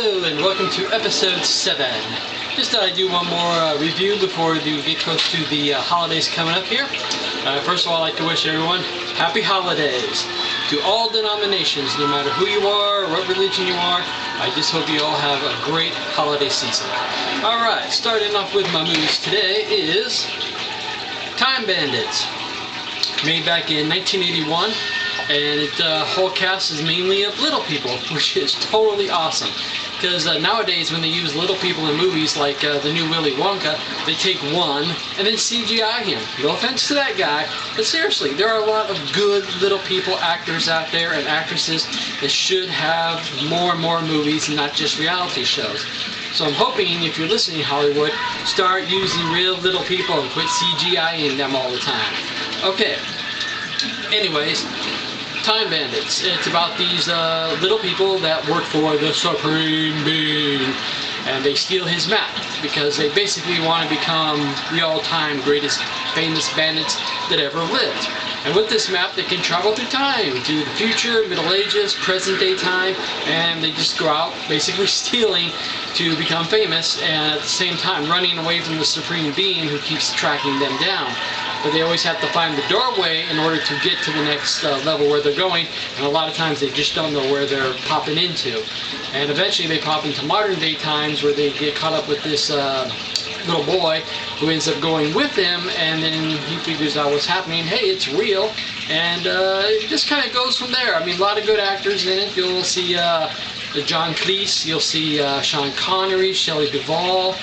Hello and welcome to episode 7. Just thought I'd do one more review before we get close to the holidays coming up here. First of all, I'd like to wish everyone happy holidays to all denominations, no matter who you are or what religion you are. I just hope you all have a great holiday season. Alright, starting off with my movies today is Time Bandits, made back in 1981. And the whole cast is mainly of little people, which is totally awesome. Because nowadays when they use little people in movies like the new Willy Wonka, they take one and then CGI him. No offense to that guy, but seriously, there are a lot of good little people actors out there and actresses that should have more and more movies and not just reality shows. So I'm hoping, if you're listening Hollywood, start using real little people and quit CGIing them all the time. Okay, anyways, Time Bandits. It's about these little people that work for the Supreme Being, and they steal his map because they basically want to become the all-time greatest famous bandits that ever lived. And with this map, they can travel through time, to the future, Middle Ages, present-day time, and they just go out basically stealing to become famous, and at the same time running away from the Supreme Being who keeps tracking them down. But they always have to find the doorway in order to get to the next level where they're going, and a lot of times they just don't know where they're popping into. And eventually they pop into modern day times where they get caught up with this little boy who ends up going with them, and then he figures out what's happening. Hey, it's real, and it just kind of goes from there. I mean, a lot of good actors in it. You'll see John Cleese, you'll see Sean Connery, Shelley Duvall,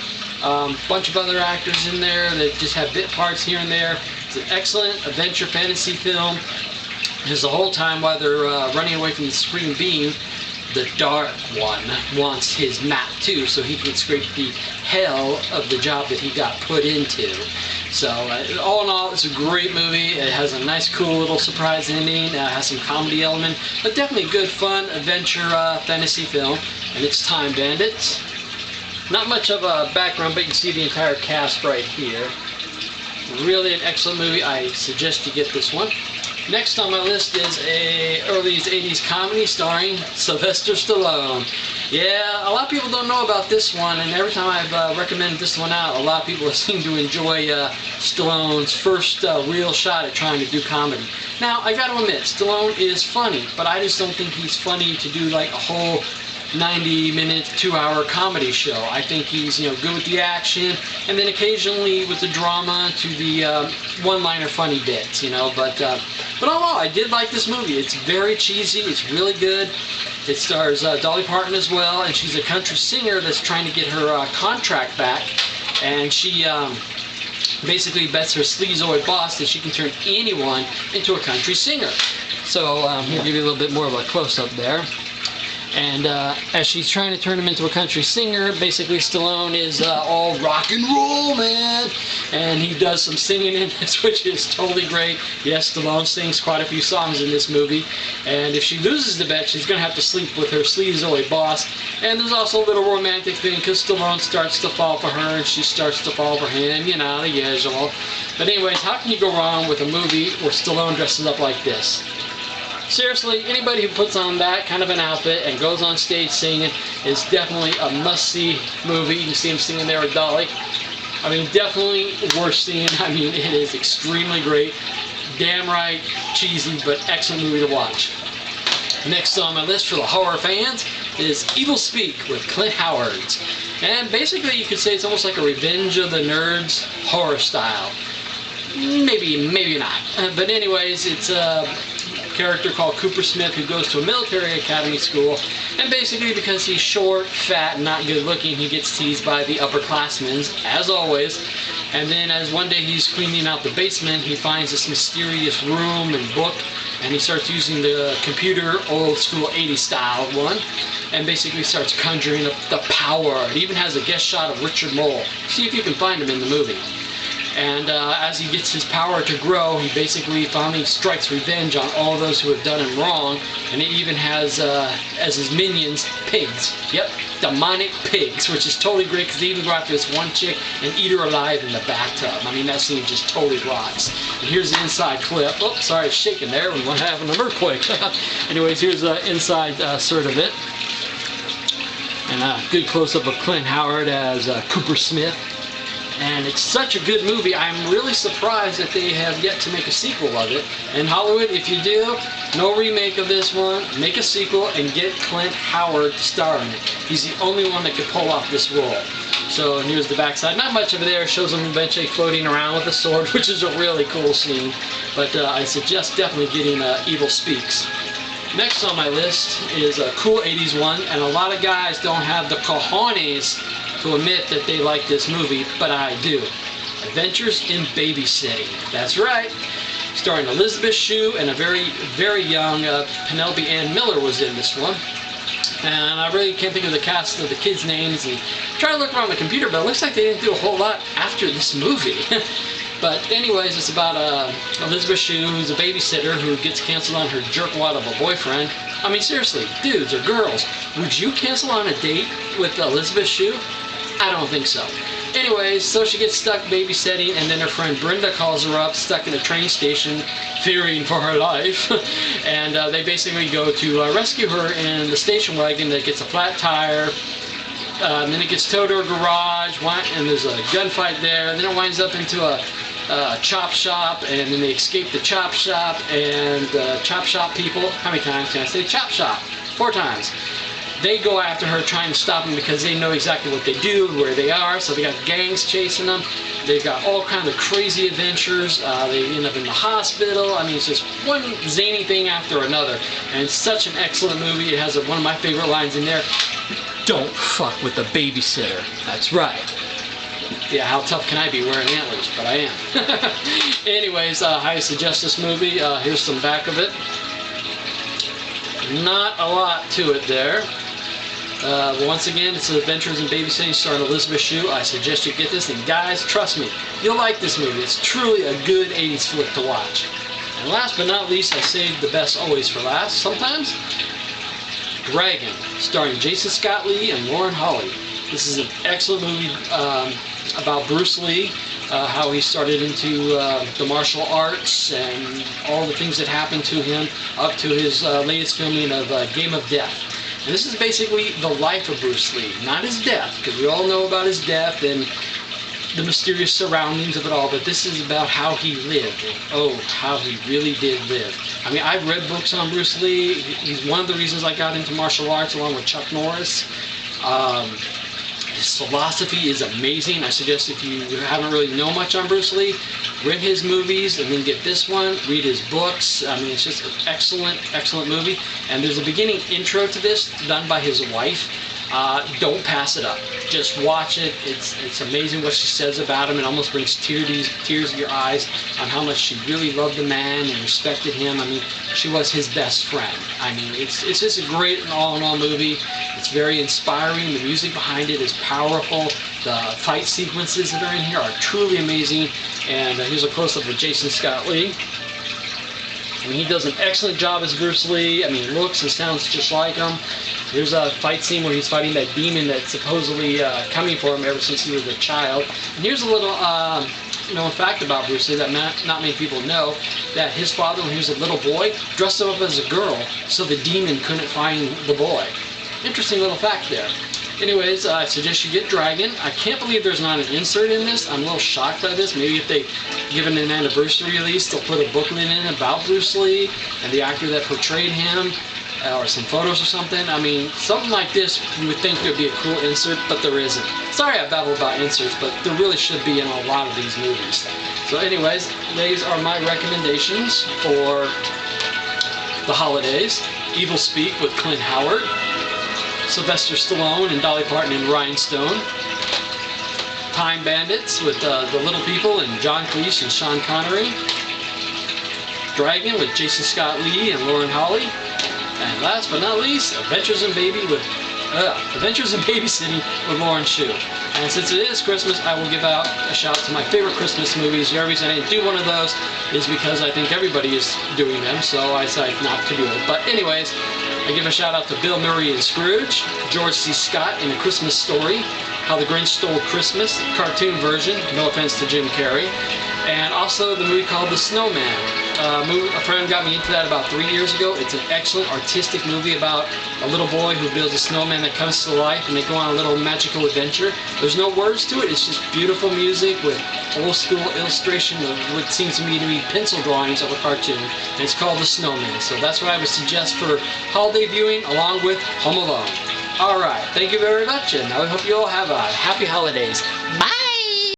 bunch of other actors in there that just have bit parts here and there. It's an excellent adventure fantasy film, because the whole time while they're running away from the Supreme Being, the Dark One wants his map too, so he can scrape the hell of the job that he got put into. So all in all, it's a great movie. It has a nice, cool little surprise ending. It has some comedy element, but definitely good, fun adventure fantasy film. And it's Time Bandits. Not much of a background, but you can see the entire cast right here. Really an excellent movie. I suggest you get this one. Next on my list is a early 80s comedy starring Sylvester Stallone. Yeah, a lot of people don't know about this one, and every time I've recommended this one out, a lot of people seem to enjoy Stallone's first real shot at trying to do comedy. Now, I gotta admit, Stallone is funny, but I just don't think he's funny to do like a whole 90-minute, 2-hour comedy show. I think he's, good with the action, and then occasionally with the drama to the one-liner funny bits, But all in all, I did like this movie. It's very cheesy. It's really good. It stars Dolly Parton as well, and she's a country singer that's trying to get her contract back, and she basically bets her sleazoid boss that she can turn anyone into a country singer. So I'll give you a little bit more of a close-up there. And as she's trying to turn him into a country singer, basically Stallone is all rock and roll, man. And he does some singing in this, which is totally great. Yes, Stallone sings quite a few songs in this movie. And if she loses the bet, she's going to have to sleep with her sleazoid boss. And there's also a little romantic thing, because Stallone starts to fall for her, and she starts to fall for him, the usual. But anyways, how can you go wrong with a movie where Stallone dresses up like this? Seriously, anybody who puts on that kind of an outfit and goes on stage singing is definitely a must-see movie. You can see him singing there with Dolly. I mean, definitely worth seeing. I mean, it is extremely great. Damn right cheesy, but excellent movie to watch. Next on my list for the horror fans is Evil Speak with Clint Howard. And basically, you could say it's almost like a Revenge of the Nerds horror style. Maybe not. But anyways, it's a character called Cooper Smith who goes to a military academy school, and basically because he's short, fat, and not good looking, he gets teased by the upperclassmen, as always. And then as one day he's cleaning out the basement, he finds this mysterious room and book, and he starts using the computer, old school 80s style one, and basically starts conjuring up the power. It even has a guest shot of Richard Mole. See if you can find him in the movie. And as he gets his power to grow, he basically finally strikes revenge on all those who have done him wrong. And it even has, as his minions, pigs. Yep, demonic pigs, which is totally great, because they even go after this one chick and eat her alive in the bathtub. I mean, that scene just totally rocks. And here's the inside clip. Oh, sorry, it's shaking there. We might have an earthquake. Anyways, here's the inside sort of it. And a good close-up of Clint Howard as Cooper Smith. And it's such a good movie. I'm really surprised that they have yet to make a sequel of it. And Hollywood, if you do, no remake of this one, make a sequel and get Clint Howard to star in it. He's the only one that could pull off this role. So, and here's the backside. Not much of it there. Shows him eventually floating around with a sword, which is a really cool scene. But I suggest definitely getting Evil Speaks. Next on my list is a cool 80s one, and a lot of guys don't have the cojones to admit that they like this movie, but I do. Adventures in Babysitting. That's right. Starring Elizabeth Shue and a very, very young Penelope Ann Miller was in this one. And I really can't think of the cast of the kids' names, and try to look around the computer, but it looks like they didn't do a whole lot after this movie. But anyways, it's about Elizabeth Shue, who's a babysitter who gets canceled on her jerkwad of a boyfriend. I mean, seriously, dudes or girls, would you cancel on a date with Elizabeth Shue? I don't think so. Anyways, so she gets stuck babysitting, and then her friend Brenda calls her up, stuck in a train station, fearing for her life. And they basically go to rescue her in the station wagon that gets a flat tire. And then it gets towed to her garage, and there's a gunfight there. And then it winds up into a chop shop, and then they escape the chop shop, and chop shop people, how many times can I say chop shop? 4 times. They go after her trying to stop them because they know exactly what they do, where they are, so they got gangs chasing them. They've got all kinds of crazy adventures. They end up in the hospital. I mean, it's just one zany thing after another. And it's such an excellent movie. It has one of my favorite lines in there. Don't fuck with the babysitter. That's right. Yeah, how tough can I be wearing antlers? But I am. Anyways, I highly suggest this movie. Here's some back of it. Not a lot to it there. Once again, it's Adventures in Babysitting starring Elizabeth Shue. I suggest you get this, and guys, trust me, you'll like this movie. It's truly a good 80s flick to watch. And last but not least, I save the best always for last, sometimes. Dragon, starring Jason Scott Lee and Lauren Holly. This is an excellent movie about Bruce Lee, how he started into the martial arts and all the things that happened to him up to his latest filming of Game of Death. And this is basically the life of Bruce Lee, not his death, because we all know about his death and the mysterious surroundings of it all, but this is about how he lived. And, oh, how he really did live. I mean, I've read books on Bruce Lee. He's one of the reasons I got into martial arts along with Chuck Norris. His philosophy is amazing. I suggest if you haven't really known much on Bruce Lee, read his movies and then get this one, read his books. I mean, it's just an excellent, excellent movie. And there's a beginning intro to this done by his wife. Don't pass it up. Just watch it. It's amazing what she says about him. It almost brings tears to your eyes on how much she really loved the man and respected him. I mean, she was his best friend. I mean, it's just a great all-in-all movie. It's very inspiring. The music behind it is powerful. The fight sequences that are in here are truly amazing. And here's a close-up of Jason Scott Lee. I mean, he does an excellent job as Bruce Lee. I mean, looks and sounds just like him. There's a fight scene where he's fighting that demon that's supposedly coming for him ever since he was a child. And here's a little known fact about Bruce Lee that not many people know, that his father, when he was a little boy, dressed him up as a girl so the demon couldn't find the boy. Interesting little fact there. Anyways, I suggest you get Dragon. I can't believe there's not an insert in this. I'm a little shocked by this. Maybe if they give it an anniversary release, they'll put a booklet in about Bruce Lee and the actor that portrayed him, or some photos or something. I mean, something like this, you would think there'd be a cool insert, but there isn't. Sorry I babble about inserts, but there really should be in a lot of these movies. So anyways, these are my recommendations for the holidays. Evil Speak with Clint Howard, Sylvester Stallone and Dolly Parton in Rhinestone, Time Bandits with the Little People and John Cleese and Sean Connery, Dragon with Jason Scott Lee and Lauren Holly, and last but not least, Adventures in Babysitting with Lauren Shue. And since it is Christmas, I will give out a shout out to my favorite Christmas movies. The only reason I didn't do one of those is because I think everybody is doing them, so I decided not to do it. But anyways, I give a shout out to Bill Murray and Scrooge, George C. Scott in A Christmas Story, How the Grinch Stole Christmas, cartoon version, no offense to Jim Carrey, and also the movie called The Snowman. A friend got me into that about 3 years ago. It's an excellent artistic movie about a little boy who builds a snowman that comes to life, and they go on a little magical adventure. There's no words to it. It's just beautiful music with old school illustration of what seems to me to be pencil drawings of a cartoon. And it's called The Snowman. So that's what I would suggest for holiday viewing, along with Home Alone. Alright, thank you very much, and I hope you all have a happy holidays. Bye!